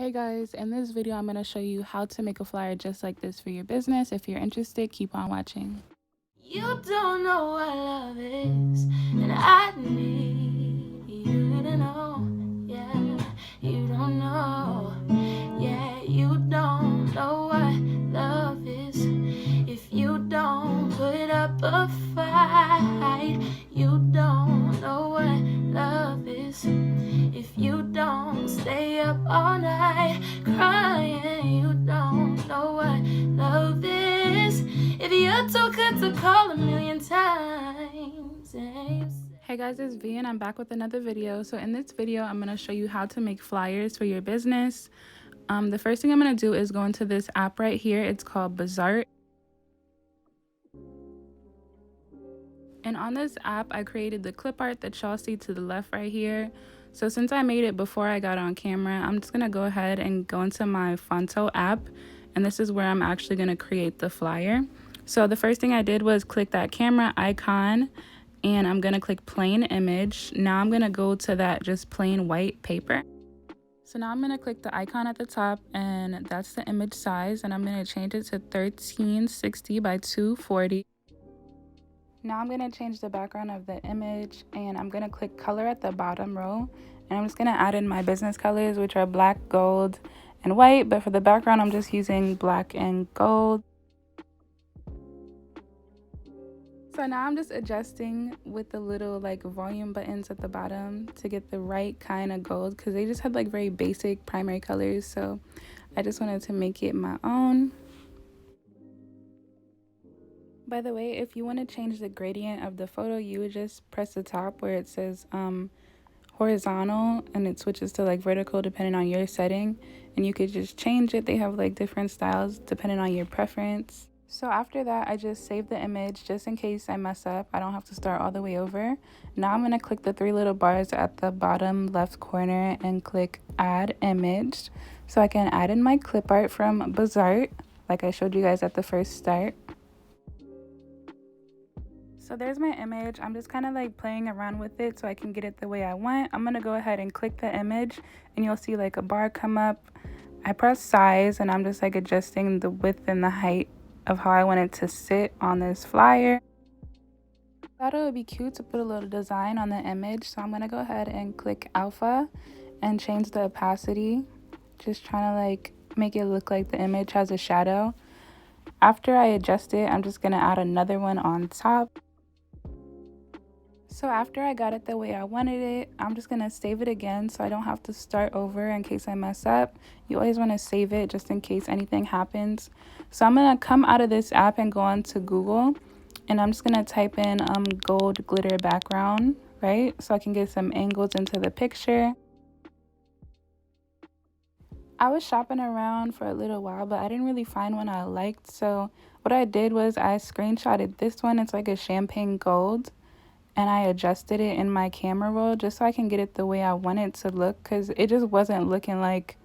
Hey guys, in this video I'm going to show you how to make a flyer just like this for your business. If you're interested, keep on watching. You don't know what love is, and I need you to know. Yeah, you don't know. Yeah, you don't know what love is. If you don't put up a fight, you don't know what love is. If you don't stay up all night crying, you don't know what love is. If you're too good to call a million times. Hey guys, it's V and I'm back with another video. So in this video, I'm going to show you how to make flyers for your business. The first thing I'm going to do is go into this app right here. It's called Bazaar. And on this app, I created the clip art that y'all see to the left right here. So since I made it before I got on camera, I'm just going to go ahead and go into my Fonto app. And this is where I'm actually going to create the flyer. So the first thing I did was click that camera icon and I'm going to click plain image. Now I'm going to go to that just plain white paper. So now I'm going to click the icon at the top and that's the image size, and I'm going to change it to 1360 by 240. Now I'm going to change the background of the image and I'm going to click color at the bottom row, and I'm just going to add in my business colors, which are black, gold, and white, but for the background I'm just using black and gold. So now I'm just adjusting with the little like volume buttons at the bottom to get the right kind of gold, because they just had like very basic primary colors, so I just wanted to make it my own. By the way, if you want to change the gradient of the photo, you would just press the top where it says horizontal and it switches to like vertical depending on your setting, and you could just change it. They have like different styles depending on your preference. So after that, I just save the image just in case I mess up. I don't have to start all the way over. Now I'm going to click the three little bars at the bottom left corner and click add image, so I can add in my clip art from Bazaar like I showed you guys at the first start. So there's my image. I'm just kind of like playing around with it so I can get it the way I want. I'm going to go ahead and click the image and you'll see like a bar come up. I press size and I'm just like adjusting the width and the height of how I want it to sit on this flyer. I thought it would be cute to put a little design on the image, so I'm going to go ahead and click alpha and change the opacity. Just trying to like make it look like the image has a shadow. After I adjust it, I'm just going to add another one on top. So after I got it the way I wanted it, I'm just going to save it again so I don't have to start over in case I mess up. You always want to save it just in case anything happens. So I'm going to come out of this app and go on to Google, and I'm just going to type in gold glitter background, right? So I can get some angles into the picture. I was shopping around for a little while, but I didn't really find one I liked. So what I did was I screenshotted this one. It's like a champagne gold, and I adjusted it in my camera roll just so I can get it the way I want it to look, because it just wasn't looking like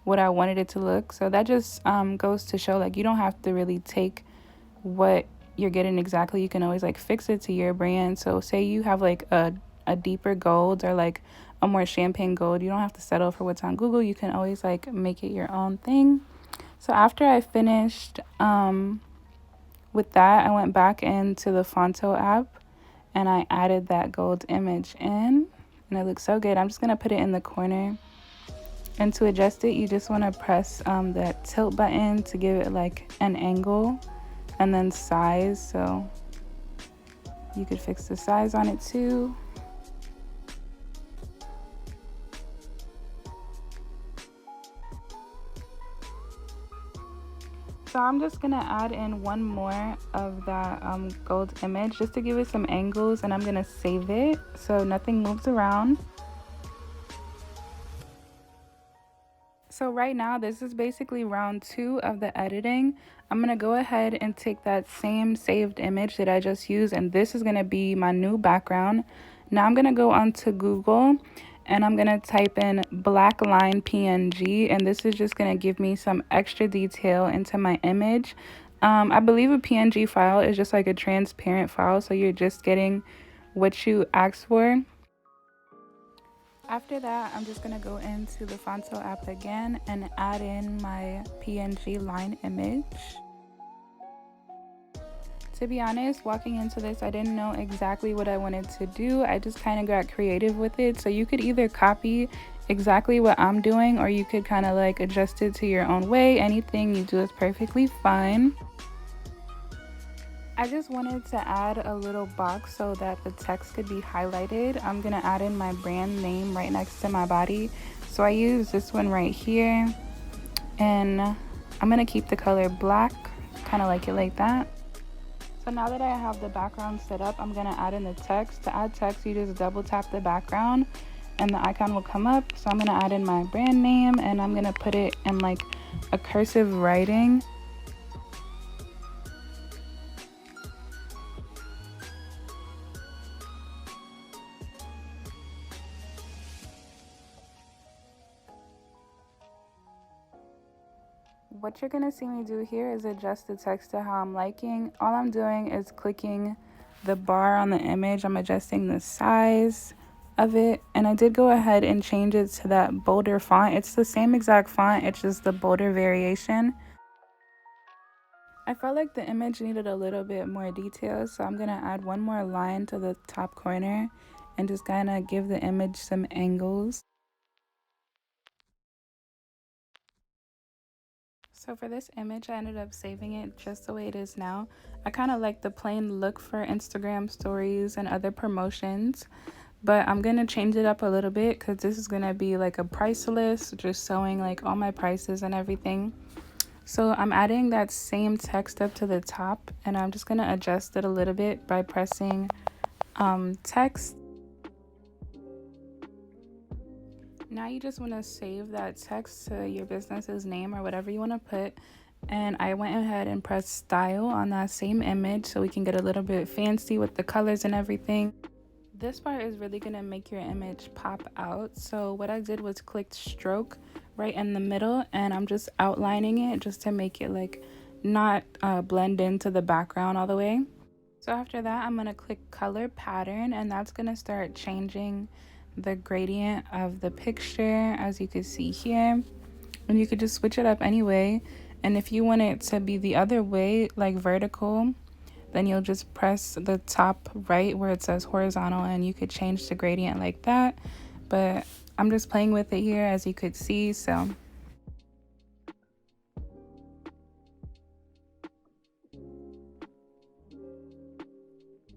what I wanted it to look. So that just goes to show like you don't have to really take what you're getting exactly. You can always like fix it to your brand. So say you have like a deeper gold or like a more champagne gold, you don't have to settle for what's on Google. You can always like make it your own thing. So after I finished with that, I went back into the Fonto app and I added that gold image in, and it looks so good. I'm just going to put it in the corner. And to adjust it, you just want to press that tilt button to give it like an angle, and then size. So you could fix the size on it too. So I'm just gonna add in one more of that gold image just to give it some angles, and I'm gonna save it so nothing moves around. So right now, this is basically round 2 of the editing. I'm gonna go ahead and take that same saved image that I just used, and this is gonna be my new background. Now I'm gonna go onto Google and I'm gonna type in black line PNG, and this is just gonna give me some extra detail into my image. I believe a PNG file is just like a transparent file, so you're just getting what you asked for. After that, I'm just gonna go into the Fonto app again and add in my PNG line image. To be honest, walking into this, I didn't know exactly what I wanted to do. I just kind of got creative with it. So you could either copy exactly what I'm doing, or you could kind of like adjust it to your own way. Anything you do is perfectly fine. I just wanted to add a little box so that the text could be highlighted. I'm gonna add in my brand name right next to my body. So I use this one right here, and I'm gonna keep the color black, kind of like it like that. So now that I have the background set up, I'm gonna add in the text. To add text, you just double tap the background and the icon will come up. So I'm gonna add in my brand name and I'm gonna put it in like a cursive writing. What you're gonna see me do here is adjust the text to how I'm liking. All I'm doing is clicking the bar on the image. I'm adjusting the size of it, and I did go ahead and change it to that bolder font. It's the same exact font, it's just the bolder variation. I felt like the image needed a little bit more detail, so I'm gonna add one more line to the top corner and just kind of give the image some angles. So for this image, I ended up saving it just the way it is now. I kind of like the plain look for Instagram stories and other promotions, but I'm gonna change it up a little bit because this is gonna be like a price list, just showing like all my prices and everything. So I'm adding that same text up to the top, and I'm just gonna adjust it a little bit by pressing text. Now you just want to save that text to your business's name or whatever you want to put. And I went ahead and pressed style on that same image so we can get a little bit fancy with the colors and everything. This part is really going to make your image pop out. So what I did was click stroke right in the middle, and I'm just outlining it just to make it like not blend into the background all the way. So after that, I'm going to click color pattern, and that's going to start changing the gradient of the picture, as you can see here. And you could just switch it up anyway. And if you want it to be the other way, like vertical, then you'll just press the top right where it says horizontal, and you could change the gradient like that. But I'm just playing with it here, as you could see. So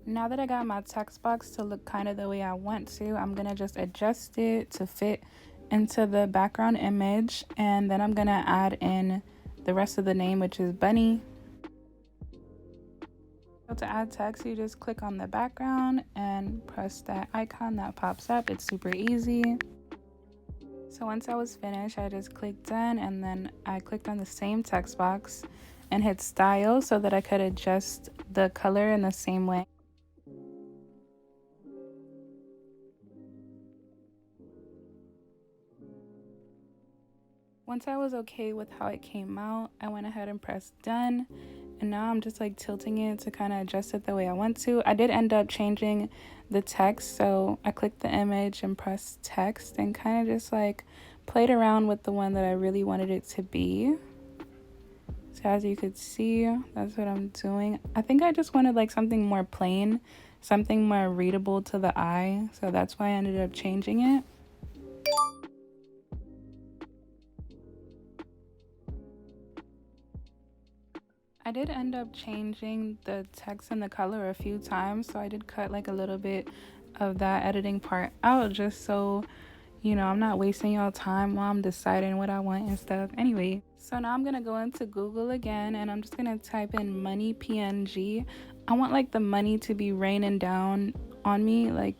now that I got my text box to look kind of the way I want to, I'm gonna just adjust it to fit into the background image, and then I'm gonna add in the rest of the name, which is Bunny. So to add text, you just click on the background and press that icon that pops up. It's super easy. So once I was finished, I just clicked done, and then I clicked on the same text box and hit style so that I could adjust the color in the same way. Once I was okay with how it came out, I went ahead and pressed done, and now I'm just like tilting it to kind of adjust it the way I want to. I did end up changing the text, so I clicked the image and pressed text and kind of just like played around with the one that I really wanted it to be. So as you could see, that's what I'm doing. I think I just wanted like something more plain, something more readable to the eye, so that's why I ended up changing it. I did end up changing the text and the color a few times, so I did cut like a little bit of that editing part out just so, you know, I'm not wasting y'all time while I'm deciding what I want and stuff. Anyway, so now I'm gonna go into Google again, and I'm just gonna type in money PNG. I want like the money to be raining down on me like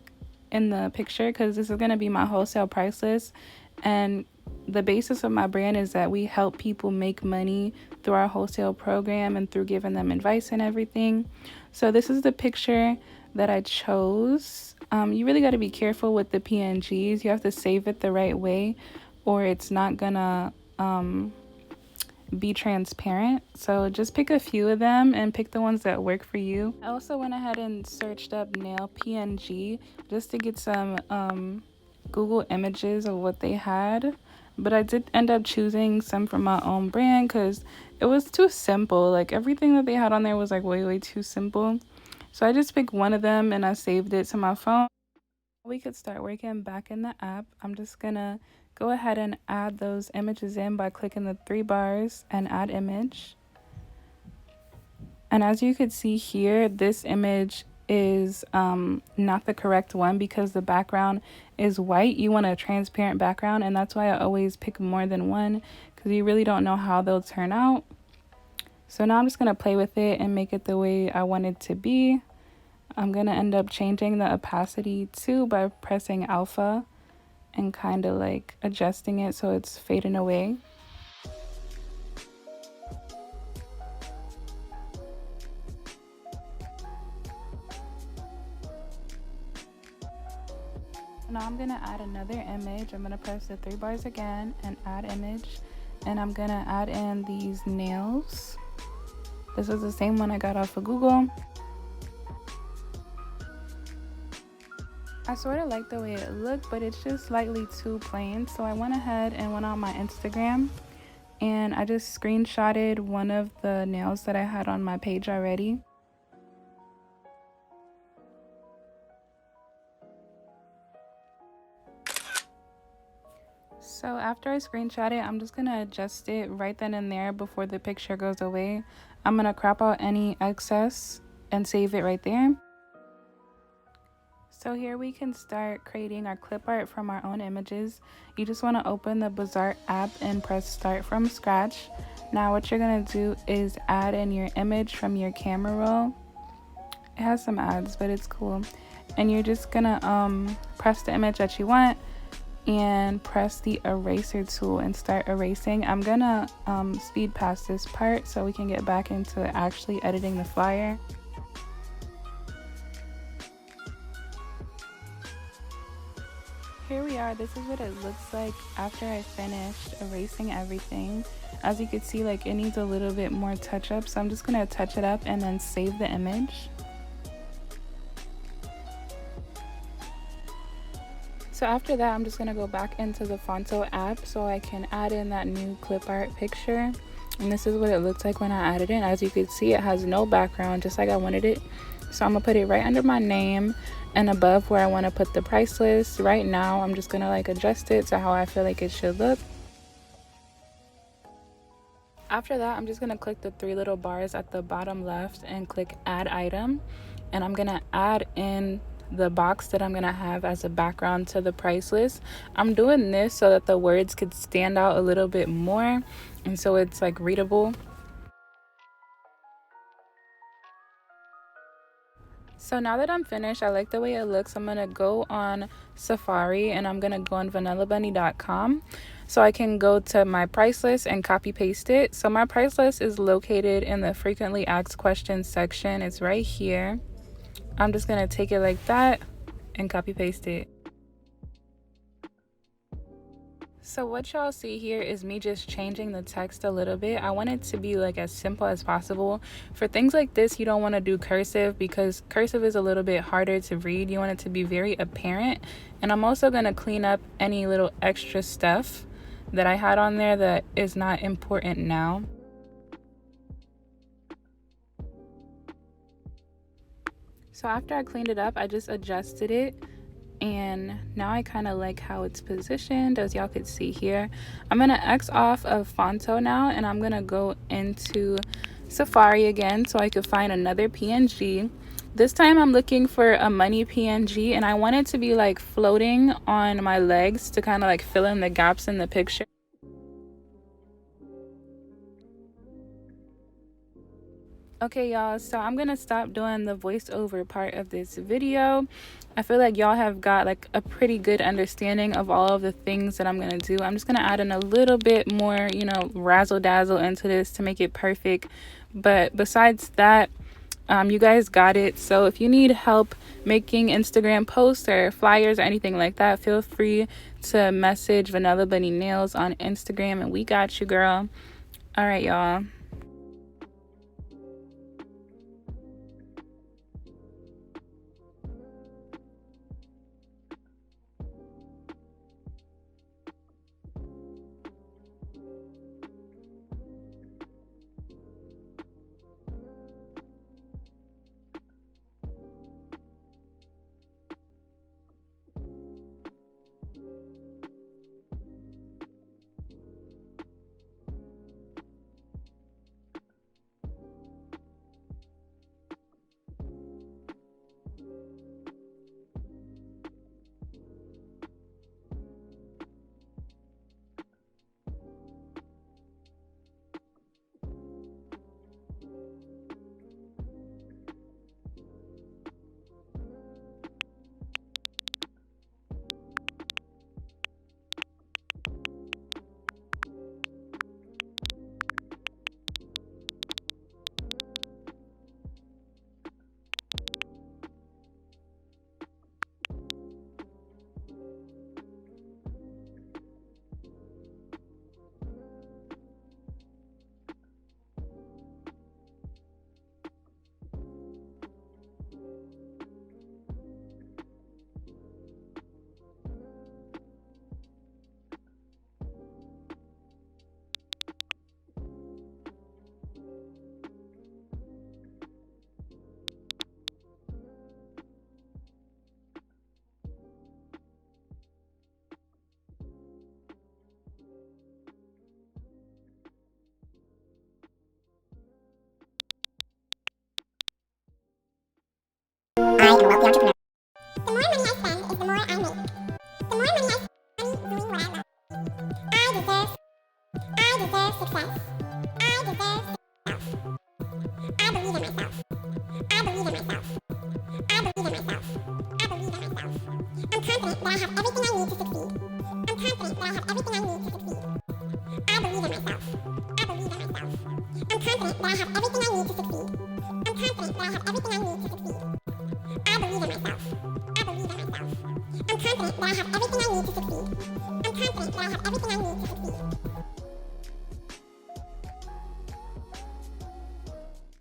in the picture, because this is gonna be my wholesale price list, and the basis of my brand is that we help people make money through our wholesale program and through giving them advice and everything. So this is the picture that I chose. You really got to be careful with the PNGs. You have to save it the right way, or it's not gonna be transparent. So just pick a few of them and pick the ones that work for you. I also went ahead and searched up nail PNG just to get some Google images of what they had, but I did end up choosing some from my own brand because it was too simple. Like everything that they had on there was like way too simple. So I just picked one of them and I saved it to my phone. We could start working back in the app. I'm just gonna go ahead and add those images in by clicking the three bars and add image. And as you could see here, this image is not the correct one because the background is white. You want a transparent background, and that's why I always pick more than one because you really don't know how they'll turn out. So now I'm just gonna play with it and make it the way I want it to be. I'm gonna end up changing the opacity too by pressing alpha and kind of like adjusting it so it's fading away. Now I'm gonna add another image. I'm gonna press the three bars again and add image, and I'm gonna add in these nails. This is the same one I got off of Google. I sort of like the way it looked, but it's just slightly too plain, so I went ahead and went on my Instagram and I just screenshotted one of the nails that I had on my page already. So after I screenshot it, I'm just gonna adjust it right then and there before the picture goes away. I'm gonna crop out any excess and save it right there. So here we can start creating our clip art from our own images. You just want to open the Bazaar app and press start from scratch. Now what you're going to do is add in your image from your camera roll. It has some ads, but it's cool. And you're just going to press the image that you want and press the eraser tool and start erasing. I'm going to speed past this part so we can get back into actually editing the flyer. Here we are. This is what it looks like after I finished erasing everything. As you can see, like it needs a little bit more touch up, so I'm just gonna touch it up and then save the image. So after that, I'm just gonna go back into the Fonto app so I can add in that new clip art picture. And this is what it looks like when I added it. As you can see, it has no background, just like I wanted it. So I'm gonna put it right under my name and above where I want to put the price list. Right now I'm just gonna like adjust it to how I feel like it should look. After that, I'm just gonna click the three little bars at the bottom left and click add item, and I'm gonna add in the box that I'm gonna have as a background to the price list. I'm doing this so that the words could stand out a little bit more and so it's like readable. So now that I'm finished, I like the way it looks. I'm gonna go on Safari and I'm gonna go on vanillabunny.com so I can go to my price list and copy paste it. So my price list is located in the frequently asked questions section. It's right here. I'm just gonna take it like that and copy paste it. So what y'all see here is me just changing the text a little bit. I want it to be like as simple as possible. For things like this, you don't want to do cursive because cursive is a little bit harder to read. You want it to be very apparent. And I'm also going to clean up any little extra stuff that I had on there that is not important now. So after I cleaned it up, I just adjusted it. And now I kind of like how it's positioned, as y'all could see here. I'm gonna X off of Fonto now and I'm gonna go into Safari again so I could find another PNG. This time I'm looking for a money PNG and I want it to be like floating on my legs to kind of like fill in the gaps in the picture. Okay y'all, so I'm gonna stop doing the voiceover part of this video. I feel like y'all have got like a pretty good understanding of all of the things that I'm gonna do. I'm just gonna add in a little bit more, you know, razzle dazzle into this to make it perfect. But besides that, you guys got it. So if you need help making Instagram posts or flyers or anything like that, feel free to message Vanilla Bunny Nails on Instagram and we got you, girl. All right, y'all. becoming a wealthy entrepreneur. The more money I spend is the more I make. The more money I spend doing what I love. I deserve success. I deserve success. I believe in myself. I believe in myself. I believe in myself. I believe in myself. I'm confident that I have everything I need to succeed. I'm confident that I have everything I need to succeed. I believe in myself. I believe in myself. I'm confident that I have everything I need to succeed. I'm confident that I have everything I need to succeed. I believe in myself. I believe in myself. I'm confident that I have everything I need to succeed. I'm confident that I have everything I need to succeed.